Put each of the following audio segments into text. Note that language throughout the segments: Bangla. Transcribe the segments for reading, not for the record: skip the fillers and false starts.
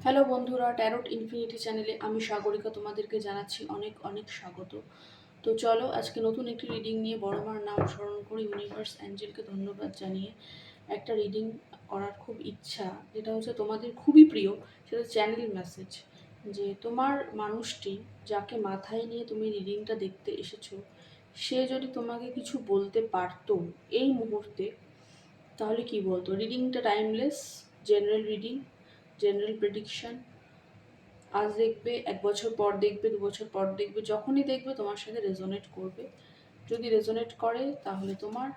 হ্যালো বন্ধুরা, ট্যারোট ইনফিনিটি চ্যানেলে আমি সাগরিকা তোমাদেরকে জানাচ্ছি অনেক অনেক স্বাগত। তো চলো আজকে নতুন একটি রিডিং নিয়ে বড় মার নাম স্মরণ করে ইউনিভার্স অ্যাঞ্জেলকে ধন্যবাদ জানিয়ে একটা রিডিং করার খুব ইচ্ছা, যেটা হচ্ছে তোমাদের খুবই প্রিয়, সেটা চ্যানেল মেসেজ। যে তোমার মানুষটি যাকে মাথায় নিয়ে তুমি রিডিংটা দেখতে এসেছো, সে যদি তোমাকে কিছু বলতে পারতো এই মুহূর্তে, তাহলে কি বলতো? রিডিংটা timeless, general reading, general prediction. আজ দেখবে, 1 বছর পর দেখবে, 2 বছর পর দেখবে, যখনই দেখবে তোমার সাথে রেজোনেট করবে। যদি রেজোনেট করে তাহলে তোমার,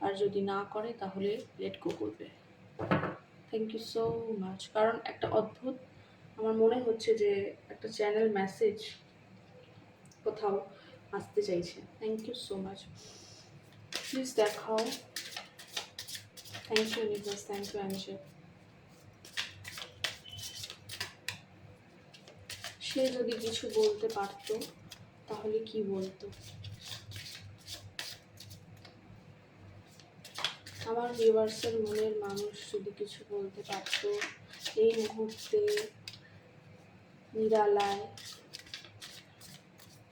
আর যদি না করে তাহলে লেট গো করবে। Thank you so much. কারণ একটা অদ্ভুত, আমার মনে হচ্ছে যে একটা চ্যানেল মেসেজ কোথাও আসতে চাইছে। Thank you so much. Please দেখাও। Thank you universe, thank you angel. সে যদি কিছু বলতে পারতো তাহলে কি বলতো? আমার ভিউয়ার্সের মনের মানুষ যদি কিছু বলতে পারতো এই মুহূর্তে, নিরালায়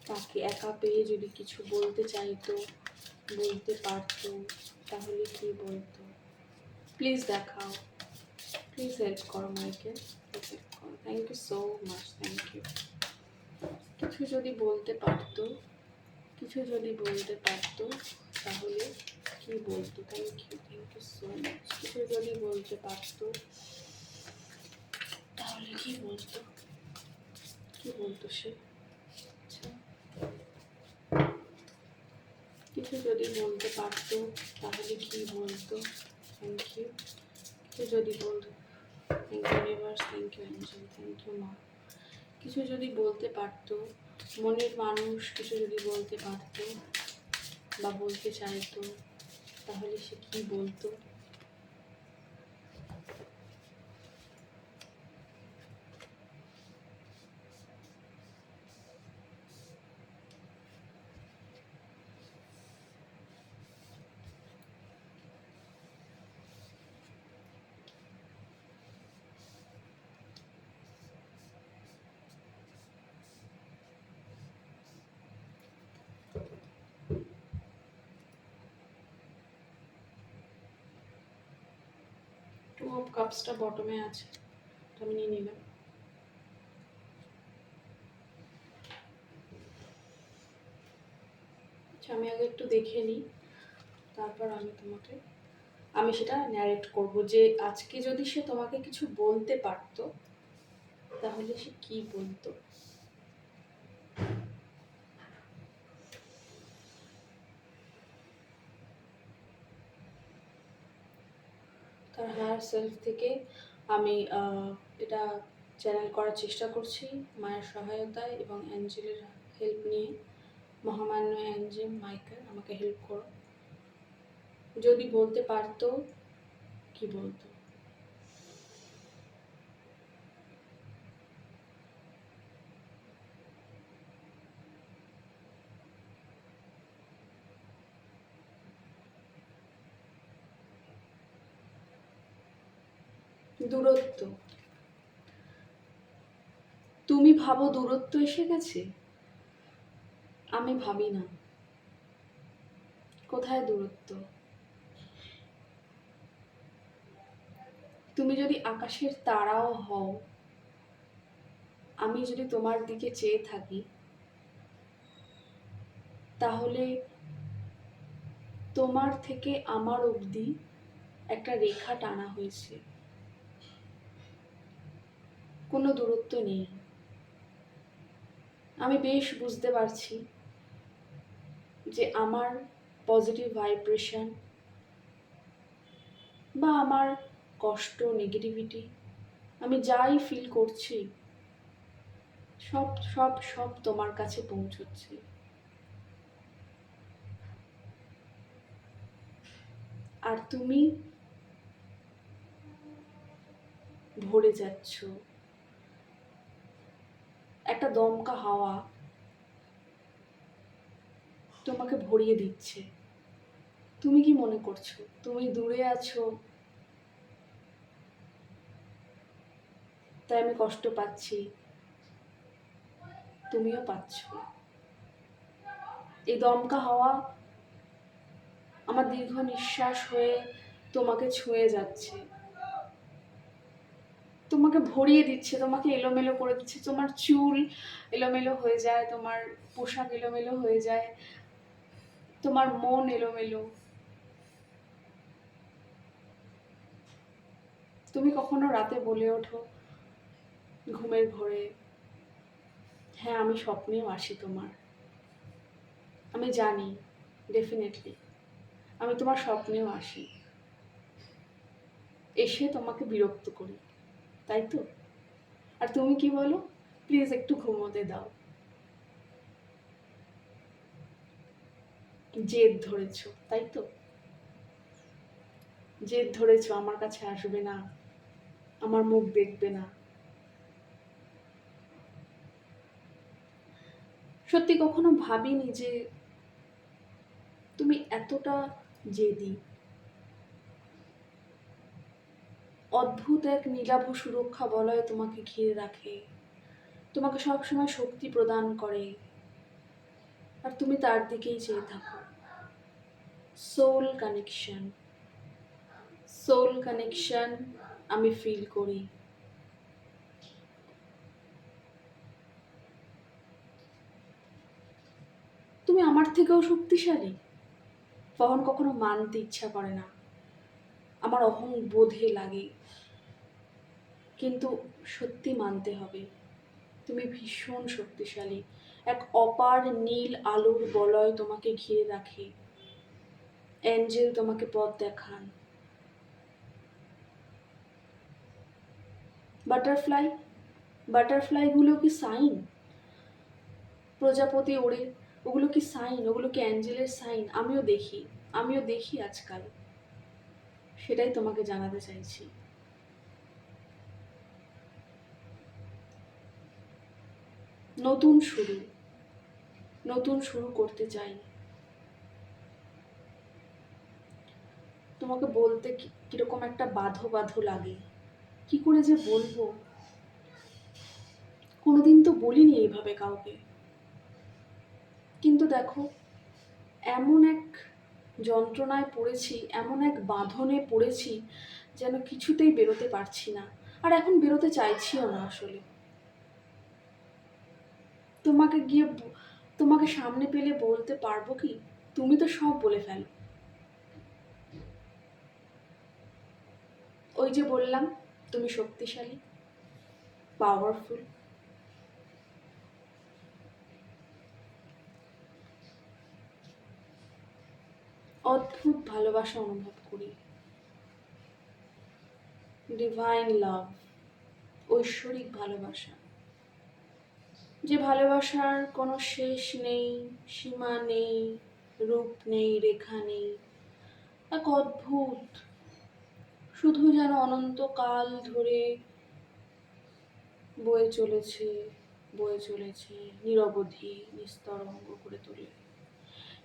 তাকে একা পেয়ে যদি কিছু বলতে চাইতো, বলতে পারতো, তাহলে কি বলতো? প্লিজ দেখাও, প্লিজ হেল্প করো মাইকে, হেল্প করো। Thank you so much, thank you. কিছু যদি বলতে পারতো, কিছু যদি বলতে পারতো তাহলে কি বলতো? Thank you so much. কিছু যদি বলতে পারতো তাহলে কি বলতো? কি বলতো সে? আচ্ছা, কিছু যদি বলতে পারতো তাহলে কি বলতো? Thank you. কিছু যদি বলতো, thank you universe, thank you angel, thank you মা। কিছু যদি বলতে পারতো, মনের মানুষ কিছু যদি বলতে পারতো বা বলতে চাইতো, তাহলে সে কি বলতো? টু অফ কাপসটা বটমে আছে, আমি নিয়ে নিলাম। আচ্ছা, আমি আগে একটু দেখে নিই, তারপর আমি সেটা ন্যারেট করব যে আজকে যদি সে তোমাকে কিছু বলতে পারতো তাহলে সে কি বলতো। তার হায়ার সেলফ থেকে আমি এটা চ্যানেল করার চেষ্টা করছি মায়ের সহায়তায় এবং অ্যাঞ্জেলের হেল্প নিয়ে। মহামান্য অ্যাঞ্জেল মাইকেল, আমাকে হেল্প করো। যদি বলতে পারতো কি বলতো? দূরত্ব। তুমি ভাবো দূরত্ব এসে গেছে? আমি ভাবি না। কোথায় দূরত্ব? তুমি যদি আকাশের তারাও হও, আমি যদি তোমার দিকে চেয়ে থাকি, তাহলে তোমার থেকে আমার অবধি একটা রেখা টানা হয়েছে, কোনো দূরত্ব নেই। আমি বেশ বুঝতে পারছি যে আমার পজিটিভ ভাইব্রেশন বা আমার কষ্ট, নেগেটিভিটি, আমি যাই ফিল করছি সব সব সব তোমার কাছে পৌঁছচ্ছে। আর তুমি ভরে যাচ্ছ। একটা দমকা হাওয়া তোমাকে ভরিয়ে দিচ্ছে। তুমি কি মনে করছো তুমি দূরে আছো? তাই আমি কষ্ট পাচ্ছি, তুমিও পাচ্ছ। এই দমকা হাওয়া আমার দীর্ঘ নিঃশ্বাস হয়ে তোমাকে ছুঁয়ে যাচ্ছে, তোমাকে ভরিয়ে দিচ্ছে, তোমাকে এলোমেলো করে দিচ্ছে। তোমার চুল এলোমেলো হয়ে যায়, তোমার পোশাক এলোমেলো হয়ে যায়, তোমার মন এলোমেলো। তুমি কখনো রাতে বলে ওঠো ঘুমের ঘোরে, হ্যাঁ আমি স্বপ্নেও আসি তোমার। আমি জানি ডেফিনেটলি আমি তোমার স্বপ্নেও আসি, এসে তোমাকে বিরক্ত করি, তাই তো? আর তুমি কি বলো, প্লিজ একটু ঘুমোতে দাও। জেদ ধরেছো, তাই তো? জেদ ধরেছো আমার কাছে আসবে না, আমার মুখ দেখবে না। সত্যি কখনো ভাবিনি যে তুমি এতটা জেদি। অদ্ভুত এক নীলাভ সুরক্ষা বলয় তোমাকে ঘিরে রাখে, তোমাকে সবসময় শক্তি প্রদান করে, আর তুমি তার দিকেই চেয়ে থাকো। সোল কানেকশন, সোল কানেকশন আমি ফিল করি। তুমি আমার থেকেও শক্তিশালী, কখন কখনো মানতে ইচ্ছা করে না, আমার অহং বোধে লাগে, কিন্তু সত্যি মানতে হবে, তুমি ভীষণ শক্তিশালী। এক অপার নীল আলোর বলয় তোমাকে ঘিরে রাখে, অ্যাঞ্জেল তোমাকে পথ দেখান। বাটারফ্লাই, বাটারফ্লাইগুলো কি সাইন? প্রজাপতি ওড়ে, ওগুলো কি সাইন? ওগুলো কি অ্যাঞ্জেলের সাইন? আমিও দেখি, আমিও দেখি আজকাল, সেটাই তোমাকে জানাতে চাইছি। নতুন শুরু, নতুন শুরু করতে চাই। তোমাকে বলতে কিরকম একটা বাঁধো বাঁধো লাগে, কি করে যে বলবো। কোনোদিন তো বলিনি এইভাবে কাউকে, কিন্তু দেখো এমন এক যন্ত্রণায় পড়েছি, এমন এক বাঁধনে পড়েছি, যেন কিছুতেই বেরোতে পারছি না, আর এখন বেরোতে চাইছিও না আসলে। তোমাকে গিয়ে তোমাকে সামনে পেলে বলতে পারবো কি? তুমি তো সব বলে ফেলো। ওই যে বললাম তুমি শক্তিশালী, পাওয়ারফুল। অদ্ভুত ভালোবাসা অনুভব করি, ডিভাইন লাভ, ঐশ্বরিক ভালোবাসা, যে ভালোবাসার কোনো শেষ নেই, সীমা নেই, রূপ নেই, রেখা নেই, এক অদ্ভুত, শুধু যেন অনন্তকাল ধরে বয়ে চলেছে, বয়ে চলেছে, নিরবধি নিস্তরঙ্গ করে তোলে।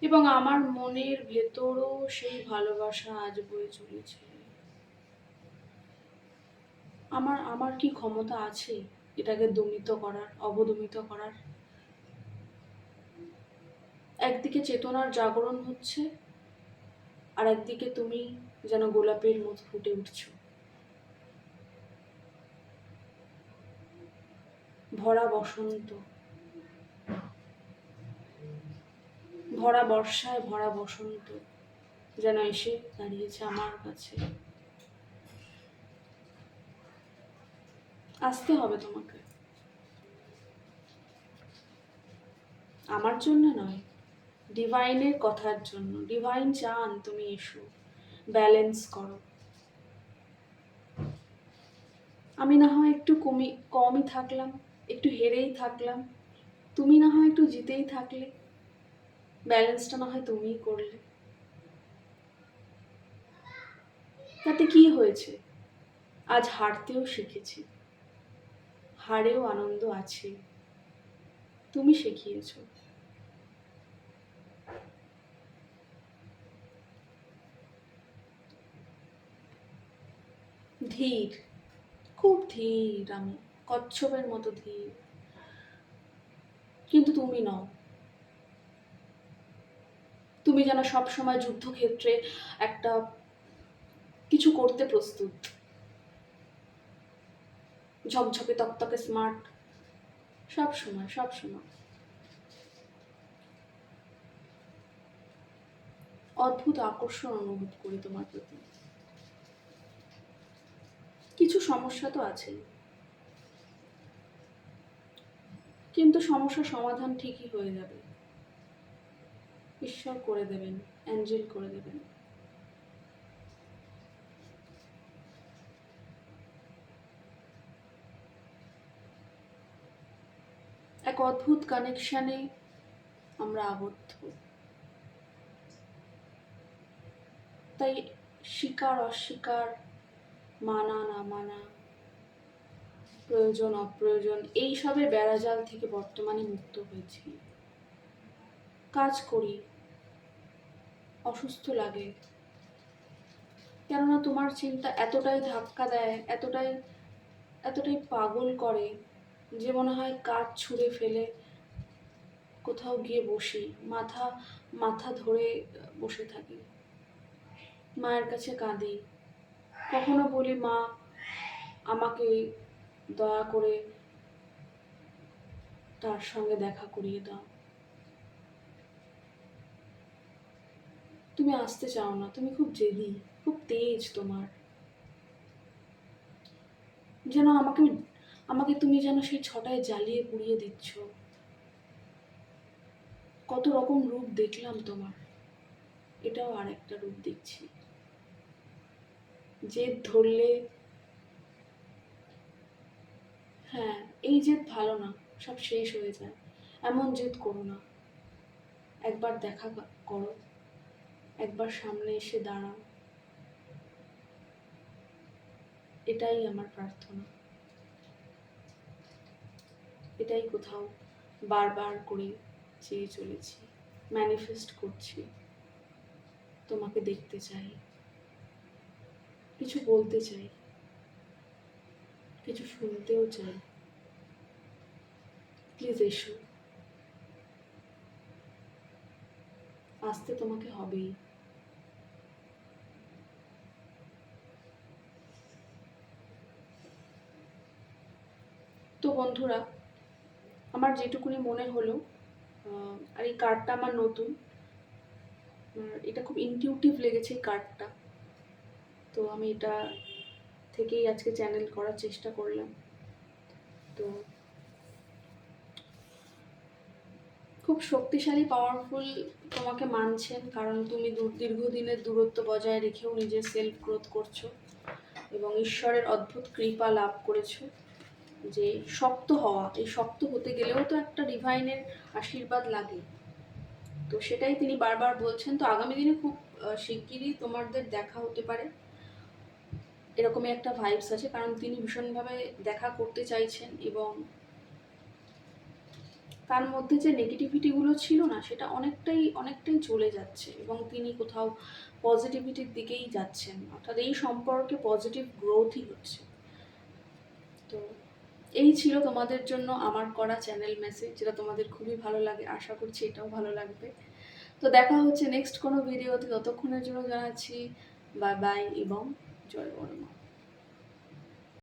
এবং আমার মনের ভেতরও সেই ভালোবাসা আজ বয়ে চলেছে। আমার আমার কি ক্ষমতা আছে এটাকে দমিত করার, অবদমিত করার? একদিকে চেতনার জাগরণ হচ্ছে, আর একদিকে তুমি যেন গোলাপের মতো ফুটে উঠছো, ভরা বসন্ত, ভরা বর্ষায় ভরা বসন্ত যেন এসে দাঁড়িয়েছে আমার কাছে। আসতে হবে তোমাকে, আমার জন্য নয়, ডিভাইনের কথার জন্য। ডিভাইন চান তুমি এসো, ব্যালেন্স করো। আমি না হয় একটু কমই থাকলাম, একটু হেরেই থাকলাম, তুমি না হয় একটু জিতেই থাকলে, ব্যালেন্সটা না হয় তুমিই করলে, তাতে কি হয়েছে? আজ হারতেও শিখেছি, হারেও আনন্দ আছে, তুমি শিখিয়েছো। ধীর, খুব ধীর আমি, কচ্ছপের মতো ধীর, কিন্তু তুমি নও। তুমি যেন সবসময় যুদ্ধক্ষেত্রে একটা কিছু করতে প্রস্তুত, ঝকঝকে তকতকে স্মার্ট, সব সময় সব সময়। অদ্ভুত আকর্ষণ অনুভব করি তোমার প্রতি। কিছু সমস্যা তো আছেই, কিন্তু সমস্যার সমাধান ঠিকই হয়ে যাবে। ঈশ্বর করে দেবেন, অ্যাঞ্জেল করে দেবেন। এক অদ্ভুত কানেকশনে আমরা আবদ্ধ, তাই স্বীকার অস্বীকার, মানা না মানা, প্রয়োজন অপ্রয়োজন, এইসবের বেড়াজাল থেকে বর্তমানে মুক্ত হয়েছি। কাজ করি, অসুস্থ লাগে, কেননা তোমার চিন্তা এতটাই ধাক্কা দেয়, এতটাই এতটাই পাগল করে যে মনে হয় কাজ ছুঁড়ে ফেলে কোথাও গিয়ে বসি, মাথা মাথা ধরে বসে থাকি, মায়ের কাছে কাঁদি, কখনো বলি মা আমাকে দয়া করে তার সঙ্গে দেখা করিয়ে দাও। তুমি আসতে চাও না, তুমি খুব জেদি, খুব তেজ তোমার, যেন আমাকে আমাকে তুমি যেন সেই ছটায় জ্বালিয়ে পুড়িয়ে দিচ্ছ। কত রকম রূপ দেখলাম তোমার, এটাও আর একটা রূপ দেখছি। জেদ ধরলে, হ্যাঁ এই জেদ ভালো না, সব শেষ হয়ে যায়, এমন জেদ করো না। একবার দেখা করো, একবার সামনে এসে দাঁড়াও, এটাই আমার প্রার্থনা, এটাই কোথাও বারবার করে চেয়ে চলেছি, ম্যানিফেস্ট করছি। তোমাকে দেখতে চাই, কিছু বলতে চাই, কিছু শুনতেও চাই। প্লিজ এসো, আসতে তোমাকে হবেই। তো বন্ধুরা, আমার যেটুকুনি মনে হলো, আর এই কার্ডটা আমার নতুন, এটা খুব ইনটিউটিভ লেগেছে এই কার্ডটা, তো আমি এটা থেকেই আজকে চ্যানেল করার চেষ্টা করলাম। তো খুব শক্তিশালী, পাওয়ারফুল তোমাকে মানছেন, কারণ তুমি দীর্ঘদিনের দূরত্ব বজায় রেখেও নিজের সেলফ গ্রোথ করছো এবং ঈশ্বরের অদ্ভুত কৃপা লাভ করেছো। যে শক্ত হওয়া, এই শক্ত হতে গেলেও তো একটা ডিভাইনের আশীর্বাদ লাগে, তো সেটাই তিনি বারবার বলছেন। তো আগামী দিনে খুব শিগগিরই তোমাদের দেখা হতে পারে, এরকমই একটা ভাইবস আছে, কারণ তিনি ভীষণভাবে দেখা করতে চাইছেন এবং তার মধ্যে যে নেগেটিভিটিগুলো ছিল না, সেটা অনেকটাই চলে যাচ্ছে এবং তিনি কোথাও পজিটিভিটির দিকেই যাচ্ছেন, অর্থাৎ এই সম্পর্কে পজিটিভ গ্রোথই হচ্ছে। তো এই ছিল তোমাদের জন্য আমার করা চ্যানেল মেসেজ, যেটা তোমাদের খুবই ভালো লাগে, আশা করছি এটাও ভালো লাগবে। তো দেখা হচ্ছে নেক্সট কোনো ভিডিওতে, ততক্ষণের জন্য জানাচ্ছি বাই বাই এবং জয় বড়মা।